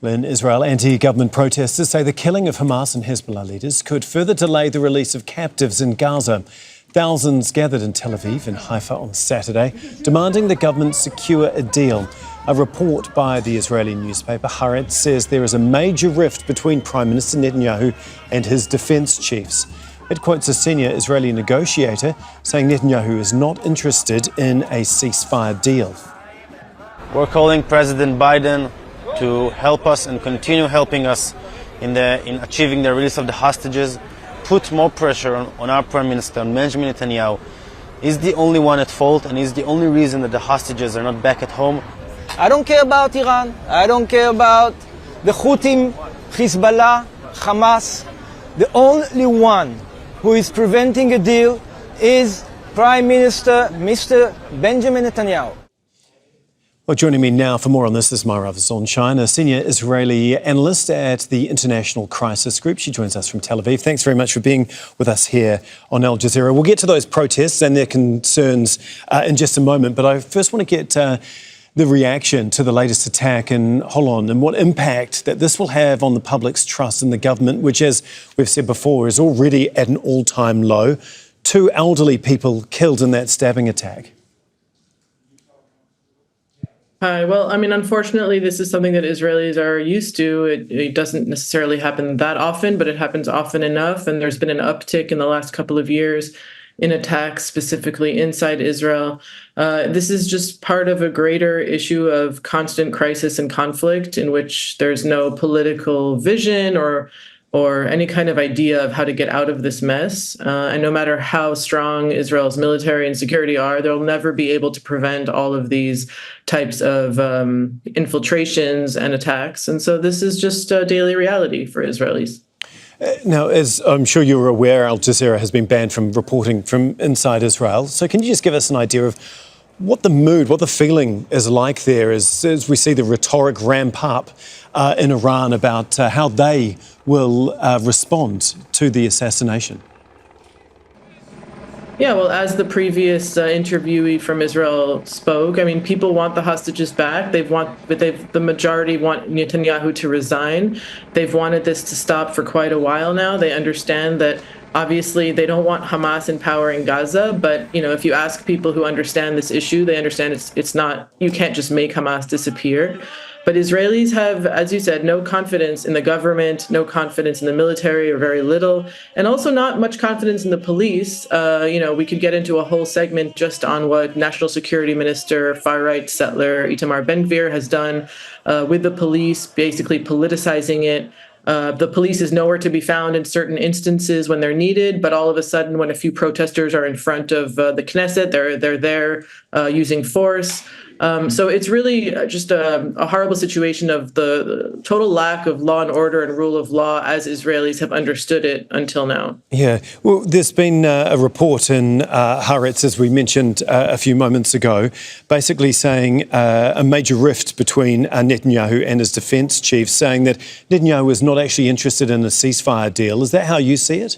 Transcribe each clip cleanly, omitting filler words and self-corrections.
In Israel, anti-government protesters say the killing of Hamas and Hezbollah leaders could further delay the release of captives in Gaza. Thousands gathered in Tel Aviv and Haifa on Saturday, demanding the government secure a deal. A report by the Israeli newspaper Haaretz says there is a major rift between Prime Minister Netanyahu and his defence chiefs. It quotes a senior Israeli negotiator saying Netanyahu is not interested in a ceasefire deal. We're calling President Biden to help us and continue helping us in achieving the release of the hostages, put more pressure on our Prime Minister, on Benjamin Netanyahu. He's the only one at fault, and he's the only reason that the hostages are not back at home. I don't care about Iran. I don't care about the Houthis, Hezbollah, Hamas. The only one who is preventing a deal is Prime Minister Mr. Benjamin Netanyahu. Well, joining me now for more on this is Mairav, Zonszein, a senior Israeli analyst at the International Crisis Group. She joins us from Tel Aviv. Thanks very much for being with us here on Al Jazeera. We'll get to those protests and their concerns in just a moment, but I first want to get the reaction to the latest attack in Holon and what impact that this will have on the public's trust in the government, which, as we've said before, is already at an all-time low. 2 elderly people killed in that stabbing attack. Hi. Well, I mean, unfortunately, this is something that Israelis are used to. It doesn't necessarily happen that often, but it happens often enough. And there's been an uptick in the last couple of years in attacks, specifically inside Israel. This is just part of a greater issue of constant crisis and conflict in which there's no political vision or any kind of idea of how to get out of this mess. And no matter how strong Israel's military and security are, they'll never be able to prevent all of these types of infiltrations and attacks. And so this is just a daily reality for Israelis. Now, as I'm sure you're aware, Al Jazeera has been banned from reporting from inside Israel. So can you just give us an idea of what the mood, what the feeling is like there as we see the rhetoric ramp up in Iran about how they will respond to the assassination? Yeah, well, as the previous interviewee from Israel spoke, I mean, people want the hostages back. The majority want Netanyahu to resign. They've wanted this to stop for quite a while now. They understand that obviously they don't want Hamas in power in Gaza, but if you ask people who understand this issue, they understand it's not, you can't just make Hamas disappear. But Israelis have, as you said, no confidence in the government, no confidence in the military, or very little, and also not much confidence in the police. We could get into a whole segment just on what National Security Minister, far-right settler Itamar Ben-Gvir has done with the police, basically politicizing it. The police is nowhere to be found in certain instances when they're needed, but all of a sudden, when a few protesters are in front of the Knesset, they're there using force. So it's really just a horrible situation of the total lack of law and order and rule of law as Israelis have understood it until now. Yeah, well, there's been a report in Haaretz, as we mentioned a few moments ago, basically saying a major rift between Netanyahu and his defence chief, saying that Netanyahu is not actually interested in a ceasefire deal. Is that how you see it?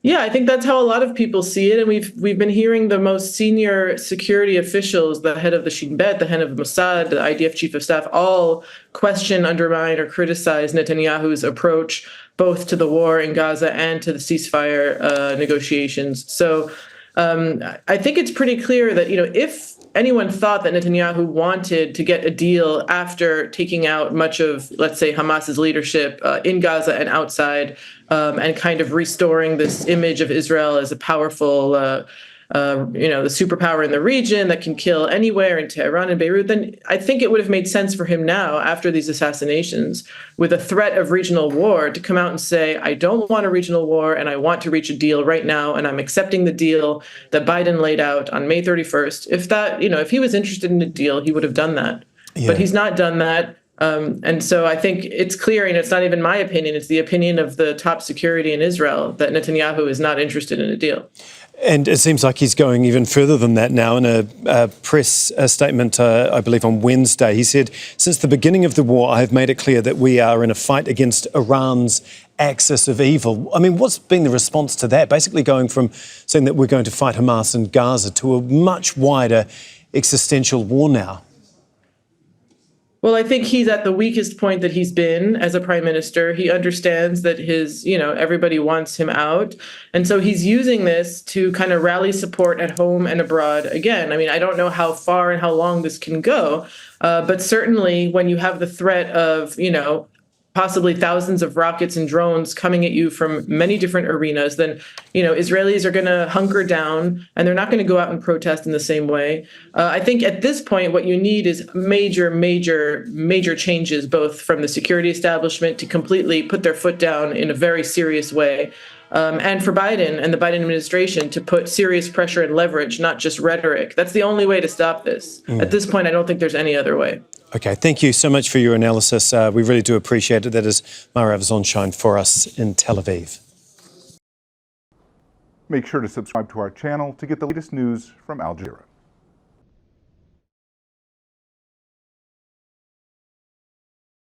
Yeah, I think that's how a lot of people see it. And we've been hearing the most senior security officials, the head of the Shin Bet, the head of Mossad, the IDF chief of staff, all question, undermine, or criticize Netanyahu's approach both to the war in Gaza and to the ceasefire negotiations. So I think it's pretty clear that, if anyone thought that Netanyahu wanted to get a deal after taking out much of, let's say, Hamas's leadership in Gaza and outside, and kind of restoring this image of Israel as a powerful, the superpower in the region that can kill anywhere in Tehran and Beirut, then I think it would have made sense for him now, after these assassinations, with a threat of regional war, to come out and say, I don't want a regional war and I want to reach a deal right now, and I'm accepting the deal that Biden laid out on May 31st. If he was interested in a deal, he would have done that. Yeah. But he's not done that. And so I think it's clear, it's not even my opinion, it's the opinion of the top security in Israel, that Netanyahu is not interested in a deal. And it seems like he's going even further than that now. In a press statement, I believe on Wednesday, he said, since the beginning of the war, I have made it clear that we are in a fight against Iran's axis of evil. I mean, what's been the response to that? Basically going from saying that we're going to fight Hamas in Gaza to a much wider existential war now. Well, I think he's at the weakest point that he's been as a prime minister. He understands that everybody wants him out. And so he's using this to kind of rally support at home and abroad again. I mean, I don't know how far and how long this can go, but certainly when you have the threat of, possibly thousands of rockets and drones coming at you from many different arenas, then, Israelis are going to hunker down and they're not going to go out and protest in the same way. I think at this point, what you need is major, major, major changes, both from the security establishment to completely put their foot down in a very serious way. And for Biden and the Biden administration to put serious pressure and leverage, not just rhetoric. That's the only way to stop this. At this point, I don't think there's any other way. Okay, thank you so much for your analysis. We really do appreciate it. That is Mairav Zonszein for us in Tel Aviv. Make sure to subscribe to our channel to get the latest news from Al Jazeera.